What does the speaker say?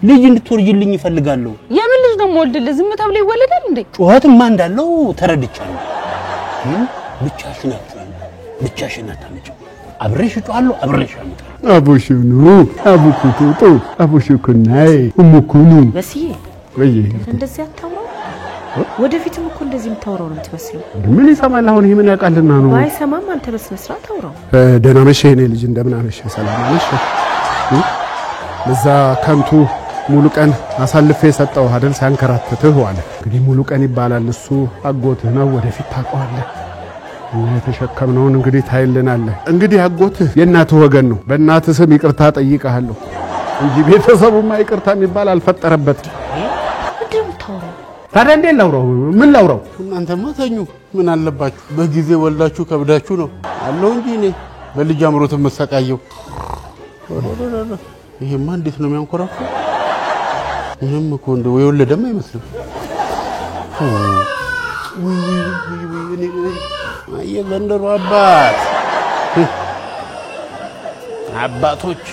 ልጅ እንድትወርጅልኝ ይፈልጋለሁ የምን ልጅ ነው ወልድልህ ዝም ተብሎ ይወለዳል እንዴ ጩኸትማ እንዳለው ተረድቻለሁ ብቻሽን አታመጭው አብረሽ ጫዋለሁ አብረሽ አመጣ አቦሽኑ አቡኩቱ አቦሽኩናይ እሙኩኑ በሲዬ ወይ እንደዚህ አታውራ ወደፊትም እኮ እንደዚህ የምታወራው ነው የምትመስለው ምን ይሰማል አሁን ይሄ ምን ያውቃልና ነው ባይሰማም አንተ በስነ ስርዓት አውራው ደህና ነሽ የኔ ልጅ እንደምን አመሽ ሰላም ነሽ ለዛ ካንቱ ሙሉ ቀን አሳልፌ ሰጣው አይደል ሳንከራተተህ ዋለ እንግዲህ ሙሉ ቀን ይባላል እሱ አጎትህ ነው ወደፊት ታውቀዋለህ የተሸከምነውን እንግዲህ ታይልናል እንግዲህ አጎትህ የእናትህ ወገን ነው በእናትህ ስም ይቅርታ ጠይቀሃለሁ እንጂ ቤተሰቡማ ይቅርታ የሚባል አልፈጠረበት ታዲያ እንዴ ላውራው ምን ላውራው እናንተማ ተኙ ምን አለባችሁ በጊዜ ወልዳችሁ ከብዳችሁ ነው አለው እንጂ እኔ በልጅ አምሮት መሰቃየው ይሄማ እንዴት ነው የሚያንኮራፉ ምንም እኮ እንደው የወለደም አይመስልም አየ ዘንድሮ አባቶች